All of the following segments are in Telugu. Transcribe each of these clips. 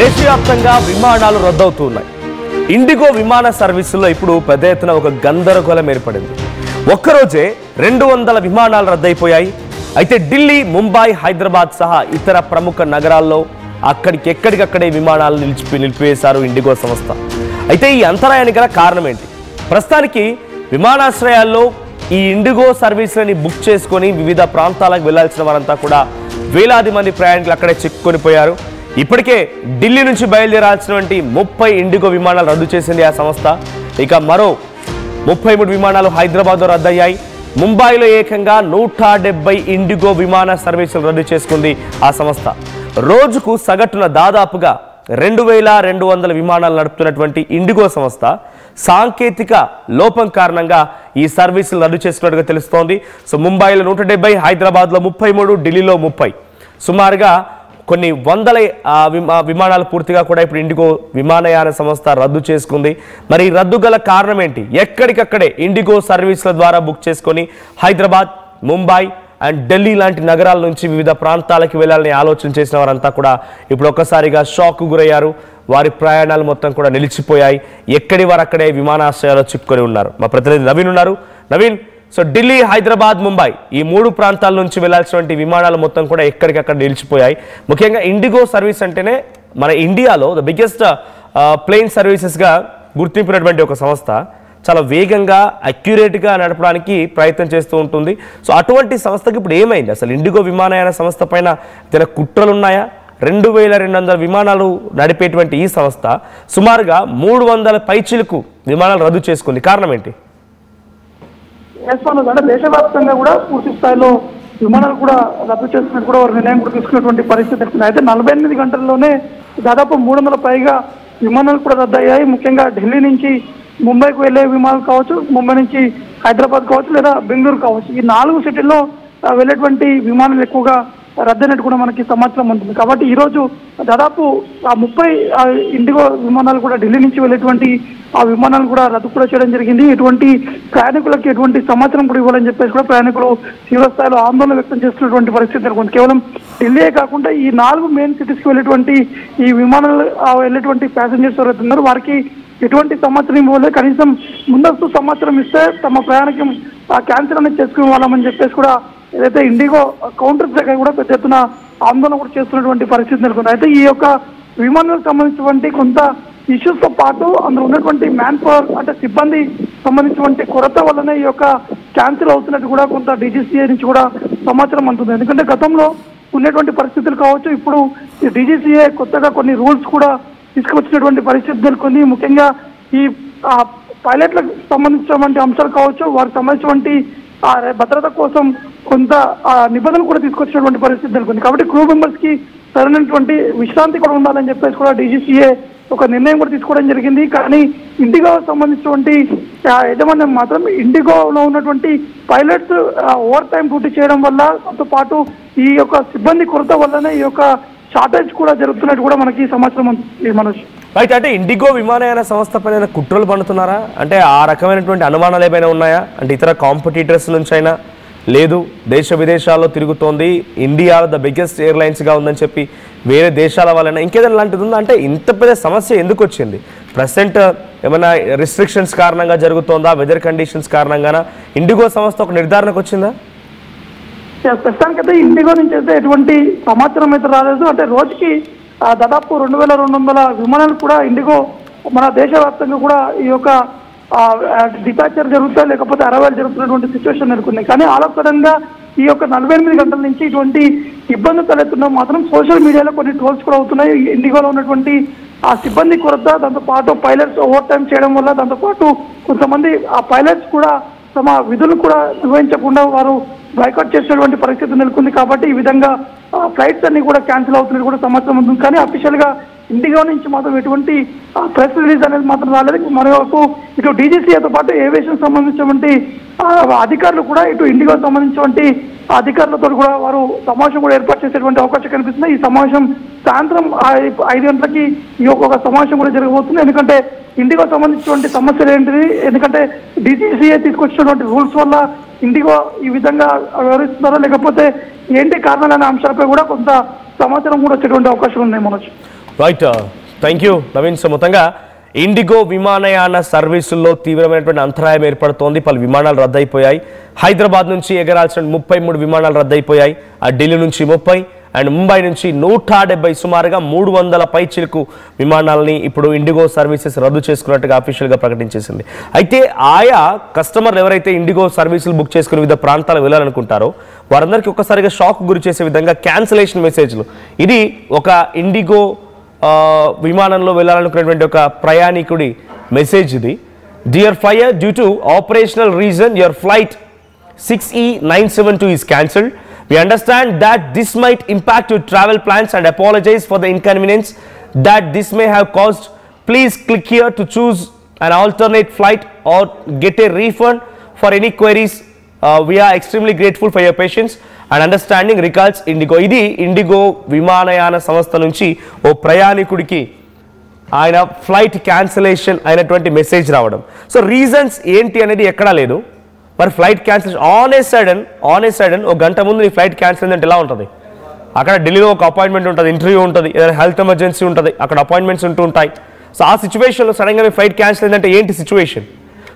దేశవ్యాప్తంగా విమానాలు రద్దవుతున్నాయి. ఇండిగో విమాన సర్వీసుల్లో ఇప్పుడు పెద్ద ఎత్తున ఒక గందరగోళం ఏర్పడింది. ఒక్కరోజే 200 విమానాలు రద్దయిపోయాయి. అయితే ఢిల్లీ, ముంబై, హైదరాబాద్ సహా ఇతర ప్రముఖ నగరాల్లో ఎక్కడికక్కడే విమానాలు నిలిపివేశారు ఇండిగో సంస్థ. అయితే ఈ అంతరాయానికి గల కారణం ఏంటి? ప్రస్తుతానికి విమానాశ్రయాల్లో ఈ ఇండిగో సర్వీసులని బుక్ చేసుకొని వివిధ ప్రాంతాలకు వెళ్లాల్సిన వారంతా కూడా వేలాది మంది ప్రయాణికులు అక్కడే చిక్కుకొనిపోయారు. ఇప్పటికే ఢిల్లీ నుంచి బయలుదేరాల్సినటువంటి 30 ఇండిగో విమానాలు రద్దు చేసింది ఆ సంస్థ. ఇక మరో 33 విమానాలు హైదరాబాద్లో రద్దయ్యాయి. ముంబైలో ఏకంగా 170 ఇండిగో విమాన సర్వీసులు రద్దు చేసుకుంది ఆ సంస్థ. రోజుకు సగటున దాదాపుగా 2200 విమానాలు నడుపుతున్నటువంటి ఇండిగో సంస్థ సాంకేతిక లోపం కారణంగా ఈ సర్వీసులు రద్దు చేస్తున్నట్టుగా తెలుస్తోంది. సో ముంబైలో 170, హైదరాబాద్లో 33, ఢిల్లీలో 30, సుమారుగా కొన్ని వందల విమానాలు పూర్తిగా కూడా ఇప్పుడు ఇండిగో విమానయాన సంస్థ రద్దు చేసుకుంది. మరి రద్దు గల కారణం ఏంటి? ఎక్కడికక్కడే ఇండిగో సర్వీసుల ద్వారా బుక్ చేసుకొని హైదరాబాద్, ముంబై అండ్ ఢిల్లీ లాంటి నగరాల నుంచి వివిధ ప్రాంతాలకు వెళ్ళాలని ఆలోచన చేసిన వారంతా కూడా ఇప్పుడు ఒక్కసారిగా షాక్ గురయ్యారు. వారి ప్రయాణాలు మొత్తం కూడా నిలిచిపోయాయి. ఎక్కడి వారు అక్కడే విమానాశ్రయాల్లో చిక్కుకొని ఉన్నారు. మా ప్రతినిధి నవీన్ ఉన్నారు. నవీన్, సో ఢిల్లీ, హైదరాబాద్, ముంబై ఈ 3 ప్రాంతాల నుంచి వెళ్లాల్సినటువంటి విమానాలు మొత్తం కూడా ఎక్కడికక్కడ నిలిచిపోయాయి. ముఖ్యంగా ఇండిగో సర్వీస్ అంటేనే మన ఇండియాలో ద బిగ్గెస్ట్ ప్లేన్ సర్వీసెస్గా గుర్తింపునటువంటి ఒక సంస్థ. చాలా వేగంగా, అక్యురేట్గా నడపడానికి ప్రయత్నం చేస్తూ ఉంటుంది. సో అటువంటి సంస్థకి ఇప్పుడు ఏమైంది? అసలు ఇండిగో విమానయాన సంస్థ పైన ఏదైనా కుట్రలు ఉన్నాయా? 2200 విమానాలు నడిపేటువంటి ఈ సంస్థ సుమారుగా 300 పైచిలకు విమానాలు రద్దు చేసుకుంది. కారణం ఏంటి? అంటే దేశవ్యాప్తంగా కూడా పూర్తి స్థాయిలో విమానాలు కూడా రద్దు చేస్తున్నట్టు కూడా వారు నిర్ణయం కూడా తీసుకున్నటువంటి పరిస్థితి వస్తుంది. అయితే 48 గంటల్లోనే దాదాపు 300 పైగా విమానాలు కూడా రద్దయ్యాయి. ముఖ్యంగా ఢిల్లీ నుంచి ముంబైకి వెళ్లే విమానాలు కావచ్చు, ముంబై నుంచి హైదరాబాద్ కావచ్చు, లేదా బెంగళూరు కావచ్చు, ఈ 4 సిటీల్లో వెళ్ళేటువంటి విమానాలు ఎక్కువగా రద్దయినట్టు కూడా మనకి సమాచారం ఉంటుంది. కాబట్టి ఈరోజు దాదాపు 30 ఇండిగో విమానాలు కూడా ఢిల్లీ నుంచి వెళ్ళేటువంటి ఆ విమానాలు కూడా రద్దు కూడా చేయడం జరిగింది. ఎటువంటి ప్రయాణికులకు ఎటువంటి సమాచారం కూడా ఇవ్వాలని చెప్పేసి కూడా ప్రయాణికులు తీవ్ర స్థాయిలో ఆందోళన వ్యక్తం చేస్తున్నటువంటి పరిస్థితి నెలకొంది. కేవలం ఢిల్లీయే కాకుండా ఈ 4 మెయిన్ సిటీస్కి వెళ్ళేటువంటి ఈ విమానాలు వెళ్ళేటువంటి ప్యాసింజర్స్ ఎవరైతే ఉన్నారో వారికి ఎటువంటి సమాచారం ఇవ్వలేదు. కనీసం ముందస్తు సమాచారం ఇస్తే తమ ప్రయాణికం క్యాన్సిల్ అనేది చేసుకునే వాళ్ళమని చెప్పేసి కూడా ఏదైతే ఇండిగో కౌంటర్స్ దగ్గర కూడా పెద్ద ఎత్తున ఆందోళన కూడా చేస్తున్నటువంటి పరిస్థితి నెలకొంది. అయితే ఈ యొక్క విమానాలకు సంబంధించినటువంటి కొంత ఇష్యూస్ తో పాటు అందులో ఉన్నటువంటి మ్యాన్ పవర్ అంటే సిబ్బంది సంబంధించినటువంటి కొరత వల్లనే ఈ యొక్క క్యాన్సిల్ అవుతున్నట్టు కూడా కొంత డీజీసీఏ నుంచి కూడా సమాచారం అందుతుంది. ఎందుకంటే గతంలో ఉన్నటువంటి పరిస్థితులు కావచ్చు, ఇప్పుడు ఈ డీజీసీఏ కొత్తగా కొన్ని రూల్స్ కూడా తీసుకువచ్చినటువంటి పరిస్థితి నెలకొంది. ముఖ్యంగా ఈ పైలట్లకు సంబంధించినటువంటి అంశాలు కావచ్చు, వారికి సంబంధించినటువంటి భద్రత కోసం కొంత నిబంధనలు కూడా తీసుకొచ్చినటువంటి పరిస్థితి నెలకొంది. కాబట్టి క్రూ మెంబర్స్ కి సరైనటువంటి విశ్రాంతి కూడా ఉండాలని చెప్పేసి కూడా డీజీసీఏ ఒక నిర్ణయం కూడా తీసుకోవడం జరిగింది. కానీ ఇండిగో సంబంధించినటువంటి యజమాన్యం మాత్రం ఇండిగోలో ఉన్నటువంటి పైలట్స్ ఓవర్ టైం డ్యూటీ చేయడం వల్ల, దాంతో పాటు ఈ యొక్క సిబ్బంది కొరత వల్లనే ఈ యొక్క షార్టేజ్ కూడా జరుగుతున్నట్టు కూడా మనకి సమాచారం ఉంది. మనోజ్, రైట్. అంటే ఇండిగో విమానయాన సంస్థ పైన కుట్రలు పడుతున్నారా? అంటే ఆ రకమైనటువంటి అనుమానాలు ఏమైనా ఉన్నాయా? అంటే ఇతర కాంపిటీటర్స్ నుంచి అయినా లేదు, దేశ విదేశాల్లో తిరుగుతోంది, ఇండియాలో ద బిగ్గెస్ట్ ఎయిర్లైన్స్గా ఉందని చెప్పి వేరే దేశాల వలన ఇంకేదైనా లాంటిది ఉందా? అంటే ఇంత పెద్ద సమస్య ఎందుకు వచ్చింది? ప్రెసెంట్ ఏమైనా రిస్ట్రిక్షన్స్ కారణంగా జరుగుతోందా? వెదర్ కండిషన్స్ కారణంగానా? ఇండిగో సంస్థ ఒక నిర్ధారణకు వచ్చిందా? ప్రస్తుతానికైతే ఇండిగో నుంచి అయితే ఎటువంటి సమాచారం అయితే రాలేదు. అంటే రోజుకి దాదాపు 2200 విమానాలు కూడా ఇండిగో మన దేశవ్యాప్తంగా కూడా ఈ యొక్క డిపాచర్ జరుగుతాయి, లేకపోతే అరైవల్ జరుగుతున్నటువంటి సిచ్యువేషన్ నెలకొంది. కానీ ఆలోచనగా ఈ యొక్క 48 గంటల నుంచి ఇటువంటి ఇబ్బందులు తలెత్తున్నా మాత్రం సోషల్ మీడియాలో కొన్ని ట్రోల్స్ కూడా అవుతున్నాయి. ఇండిగోలో ఉన్నటువంటి ఆ సిబ్బంది కొరత, దాంతోపాటు పైలట్స్ ఓవర్ టైం చేయడం వల్ల, దాంతోపాటు కొంతమంది ఆ పైలట్స్ కూడా తమ విధులు కూడా నిర్వహించకుండా వారు బైకాట్ చేసినటువంటి పరిస్థితి నెలకొంది. కాబట్టి ఈ విధంగా ఫ్లైట్స్ అన్ని కూడా క్యాన్సిల్ అవుతున్నట్టు కూడా సమాచారం ఉంటుంది. కానీ అఫీషియల్ గా ఇండిగో నుంచి మాత్రం ఎటువంటి ప్రెస్ రిలీజ్ అనేది మాత్రం రాలేదు. మరోవైపు ఇటు డీజీసీఏతో పాటు ఏవియేషన్ సంబంధించినటువంటి అధికారులు కూడా ఇటు ఇండిగో సంబంధించినటువంటి అధికారులతో కూడా వారు సమావేశం కూడా ఏర్పాటు చేసేటువంటి అవకాశం కనిపిస్తుంది. ఈ సమావేశం సాయంత్రం 5 గంటలకి ఈ ఒక సమావేశం కూడా జరగబోతుంది. ఎందుకంటే ఇండిగో సంబంధించినటువంటి సమస్యలు ఏంటిది, ఎందుకంటే డీజీసీఏ తీసుకొచ్చినటువంటి రూల్స్ వల్ల ఇండిగో ఈ విధంగా వ్యవహరిస్తున్నారో, లేకపోతే ఏంటి కారణాలనే అంశాలపై కూడా కొంత సమాచారం కూడా వచ్చేటువంటి అవకాశం ఉంది. Manoj, right, thank you Naveen. So మొత్తంగా ఇండిగో విమానయాన సర్వీసుల్లో తీవ్రమైనటువంటి అంతరాయం ఏర్పడుతోంది. పలు విమానాలు రద్దయిపోయాయి. హైదరాబాద్ నుంచి ఎగరాల్సిన 33 విమానాలు రద్దయిపోయాయి. ఢిల్లీ నుంచి 30 అండ్ ముంబై నుంచి 170 సుమారుగా 300 పైచిలకు విమానాలని ఇప్పుడు ఇండిగో సర్వీసెస్ రద్దు చేసుకున్నట్టుగా అఫీషియల్గా ప్రకటించేసింది. అయితే ఆయా కస్టమర్లు ఎవరైతే ఇండిగో సర్వీసులు బుక్ చేసుకుని వివిధ ప్రాంతాలకు వెళ్ళాలనుకుంటారో వారందరికీ ఒక్కసారిగా షాక్ గురి చేసే విధంగా క్యాన్సిలేషన్ మెసేజ్లు. ఇది ఒక ఇండిగో విమానంలో వెళ్ళాలనుకునేటువంటి ఒక ప్రయాణికుడి మెసేజ్ ఇది. Dear flyer, due to operational reason your flight 6E972 is cancelled. We understand that this might impact your travel plans and apologize for the inconvenience that this may have caused. Please click here to choose an alternate flight or get a refund. For any queries, we are extremely grateful for your patience and understanding. Regards, Indigo. ఇది ఇండిగో విమానయాన సంస్థ నుంచి ఓ ప్రయాణికుడికి ఆయన ఫ్లైట్ క్యాన్సిలేషన్ అయినటువంటి మెసేజ్ రావడం. సో రీజన్స్ ఏంటి అనేది ఎక్కడా లేదు. మరి flight cancel on a sudden ఒక గంట ముందు నీ ఫ్లైట్ క్యాన్సిల్ అంటే ఎలా ఉంటుంది? అక్కడ ఢిల్లీలో ఒక అపాయింట్మెంట్ ఉంటుంది, ఇంటర్వ్యూ ఉంటుంది, ఏదైనా హెల్త్ ఎమర్జెన్సీ ఉంటుంది, అక్కడ అపాయింట్మెంట్స్ ఉంటూ ఉంటాయి. సో ఆ సిచ్యువేషన్లో సడన్గా మీ ఫ్లైట్ క్యాన్సిల్ అయిందంటే ఏంటి సిచ్యువేషన్?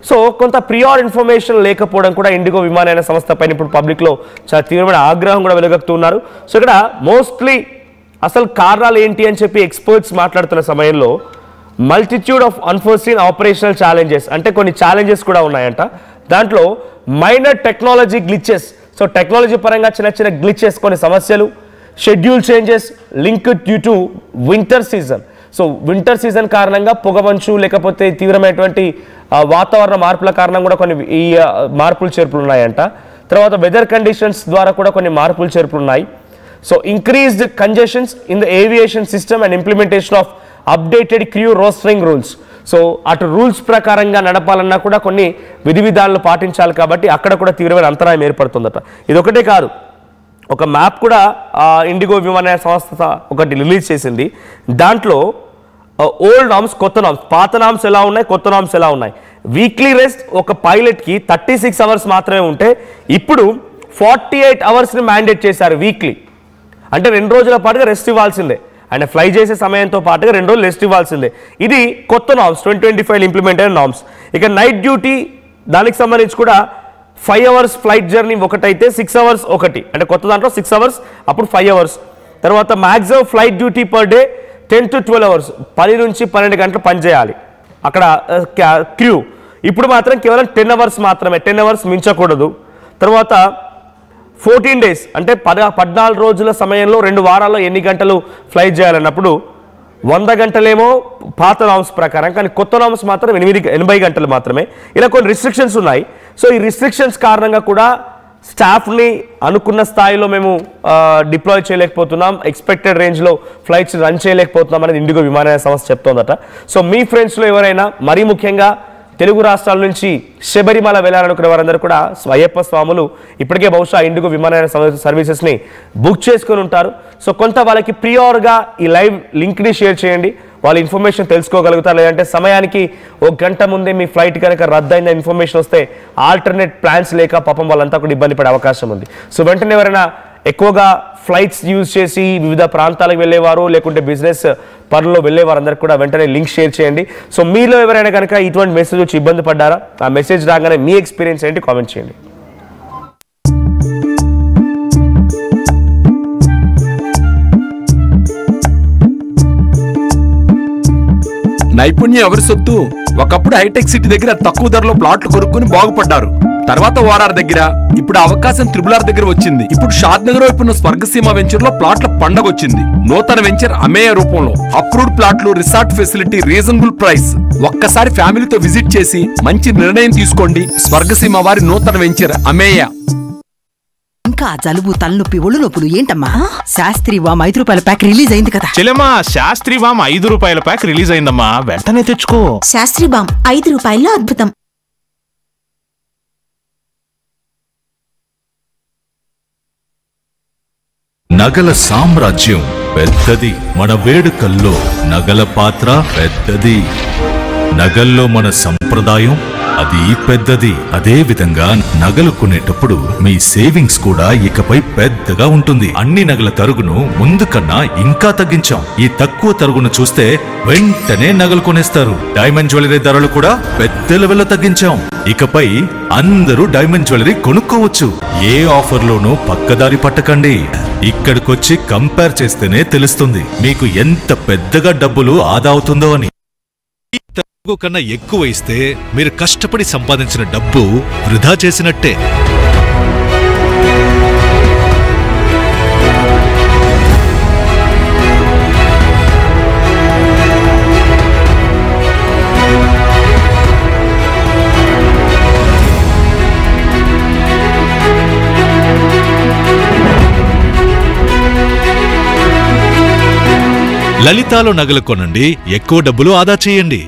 సో కొంత ప్రియార్ ఇన్ఫర్మేషన్ లేకపోవడం కూడా ఇండిగో విమానయాన సంస్థ పైన ఇప్పుడు పబ్లిక్లో చాలా తీవ్రమైన ఆగ్రహం కూడా వెలుగక్కుతున్నారు. సో ఇక్కడ మోస్ట్లీ అసలు కారణాలు ఏంటి అని చెప్పి ఎక్స్పర్ట్స్ మాట్లాడుతున్న సమయంలో multitude of unforeseen operational challenges అంటే కొన్ని ఛాలెంజెస్ కూడా ఉన్నాయంట. దాంట్లో minor technology glitches, so technology పరంగా చిన్న గ్లిచెస్, కొన్ని సమస్యలు, schedule changes linked due to winter season. So winter season కారణంగా పొగమంచు లేకపోతే తీవ్రమైనటువంటి వాతావరణ మార్పుల కారణంగా కూడా కొన్ని ఈ మార్పులు చేర్పులు ఉన్నాయంట. తర్వాత వెదర్ కండిషన్స్ ద్వారా కూడా కొన్ని మార్పులు చేర్పులు ఉన్నాయి. So increased congestions in the aviation system and implementation of updated crew rostering rules. So అటు రూల్స్ ప్రకారంగా నడపాలన్నా కూడా కొన్ని విధి విధానాలు పాటించాలి కాబట్టి అక్కడ కూడా తీవ్రమైన అంతరాయం ఏర్పడుతుందట. ఇదొకటే కాదు, ఒక మ్యాప్ కూడా ఇండిగో విమానయాన సంస్థ ఒకటి రిలీజ్ చేసింది. దాంట్లో ఓల్డ్ నామ్స్, కొత్త నామ్స్, పాత నామ్స్ ఎలా ఉన్నాయి, కొత్త నామ్స్ ఎలా ఉన్నాయి. వీక్లీ రెస్ట్ ఒక పైలట్కి 36 అవర్స్ మాత్రమే ఉంటే ఇప్పుడు 48 అవర్స్ని మ్యాండేట్ చేశారు వీక్లీ. అంటే 2 రోజుల పాటుగా రెస్ట్ ఇవ్వాల్సిందే, అండ్ ఫ్లై చేసే సమయంతో పాటుగా 2 రోజులు రెస్ట్ ఇవ్వాల్సిందే. ఇది కొత్త నామ్స్ 2025 ఇంప్లిమెంట్ అయిన నామ్స్. ఇక నైట్ డ్యూటీ దానికి సంబంధించి కూడా 5 అవర్స్ ఫ్లైట్ జర్నీ ఒకటైతే 6 అవర్స్ ఒకటి, అంటే కొత్త దాంట్లో 6 అవర్స్ అప్పుడు 5 అవర్స్. తర్వాత maximum flight duty per day 10 to 12 hours, 10 నుంచి 12 గంటలు పనిచేయాలి అక్కడ క్రూ. ఇప్పుడు మాత్రం కేవలం 10 అవర్స్ మాత్రమే, 10 అవర్స్ మించకూడదు. తర్వాత 14 డేస్ అంటే 14 రోజుల సమయంలో 2 వారాల్లో ఎన్ని గంటలు ఫ్లైట్ చేయాలన్నప్పుడు 100 గంటలేమో పాత నామ్స్ ప్రకారం, కానీ కొత్త నామ్స్ మాత్రం 80 గంటలు మాత్రమే. ఇలా కొన్ని రిస్ట్రిక్షన్స్ ఉన్నాయి. సో ఈ రిస్ట్రిక్షన్స్ కారణంగా కూడా స్టాఫ్ని అనుకున్న స్థాయిలో మేము డిప్లాయ్ చేయలేకపోతున్నాం, ఎక్స్పెక్టెడ్ రేంజ్లో ఫ్లైట్స్ రన్ చేయలేకపోతున్నాం అనేది ఇండిగో విమానయాన సంస్థ చెప్తోందట. సో మీ ఫ్రెండ్స్లో ఎవరైనా మరీ ముఖ్యంగా తెలుగు రాష్ట్రాల నుంచి శబరిమల వెళ్ళాలనుకునే వారందరూ కూడా అయ్యప్ప స్వాములు ఇప్పటికే బహుశా ఇండిగో విమానయాన సర్వీసెస్ని బుక్ చేసుకొని ఉంటారు. సో కొంత వాళ్ళకి ప్రియార్గా ఈ లైవ్ లింక్ని షేర్ చేయండి, వాళ్ళు ఇన్ఫర్మేషన్ తెలుసుకోగలుగుతారు. లేదంటే సమయానికి 1 గంట ముందే మీ ఫ్లైట్ కనుక రద్దయిన ఇన్ఫర్మేషన్ వస్తే ఆల్టర్నేట్ ప్లాన్స్ లేక పాపం వాళ్ళంతా కూడా ఇబ్బంది పడే అవకాశం ఉంది. సో వెంటనే ఎవరైనా ఎక్కువగా ఫ్లైట్స్ యూజ్ చేసి వివిధ ప్రాంతాలకు వెళ్ళేవారు లేకుంటే బిజినెస్ పనుల్లో వెళ్ళేవారు అందరికి కూడా వెంటనే లింక్ షేర్ చేయండి. సో మీలో ఎవరైనా కనుక ఇటువంటి మెసేజ్ వచ్చి ఇబ్బంది పడ్డారా, ఆ మెసేజ్ రాగానే మీ ఎక్స్పీరియన్స్ ఏంటి కామెంట్ చేయండి. నైపుణ్యం ఎవరి సొత్తు? ఒకప్పుడు హైటెక్ సిటీ దగ్గర తక్కువ ధరలో ప్లాట్లు కొనుక్కుని బాగుపడ్డారు. తర్వాత ఓఆర్ఆర్ దగ్గర, ఇప్పుడు అవకాశం త్రిబుల్ దగ్గర వచ్చింది. ఇప్పుడు షాద్ నగర్ వైపున్న స్వర్గసీమ వెంచర్ లో ప్లాట్ల పండగ వచ్చింది. నూతన వెంచర్ అమేయ రూపంలో అప్రూవ్డ్ ప్లాట్లు, రిసార్ట్ ఫెసిలిటీ, రీజనబుల్ ప్రైస్. ఒక్కసారి ఫ్యామిలీతో విజిట్ చేసి మంచి నిర్ణయం తీసుకోండి. స్వర్గసీమ వారి నూతన వెంచర్ అమేయ. ఇంకా జలుబు, తలనొప్పి, ఒళ్ళు నొప్పులు ఏంటమ్మా? శాస్త్రి వామ్ 5 రూపాయల ప్యాక్ రిలీజ్ అయింది కదా చెల్లెమ్మా. శాస్త్రి వామ్ 5 రూపాయల ప్యాక్ రిలీజ్ అయిందమ్మా, వెంటనే తెచ్చుకో. శాస్త్రి వామ్ 5 రూపాయల్లో అద్భుతం. నగల సామ్రాజ్యం పెద్దది, మన వేడుకల్లో నగల పాత్ర పెద్దది. నగల్లో మన సంప్రదాయం అది పెద్దది. అదే విధంగా నగలు కొనేటప్పుడు మీ సేవింగ్స్ కూడా ఇకపై పెద్దగా ఉంటుంది. అన్ని నగల తరుగును ముందు కన్నా ఇంకా తగ్గించాం. ఈ తక్కువ తరుగును చూస్తే వెంటనే నగలు కొనేస్తారు. డైమండ్ జ్యువెలరీ ధరలు కూడా పెద్ద లెవెల్లో తగ్గించాం. ఇకపై అందరూ డైమండ్ జ్యువెలరీ కొనుక్కోవచ్చు. ఏ ఆఫర్లోనూ పక్కదారి పట్టకండి. ఇక్కడికొచ్చి కంపేర్ చేస్తేనే తెలుస్తుంది మీకు ఎంత పెద్దగా డబ్బులు ఆదా అవుతుందో అని. తక్కువ కన్నా ఎక్కువ ఇస్తే మీరు కష్టపడి సంపాదించిన డబ్బు వృధా చేసినట్టే. లలితాలో నగలు కొనండి, ఎక్కువ డబ్బులు ఆదా చేయండి.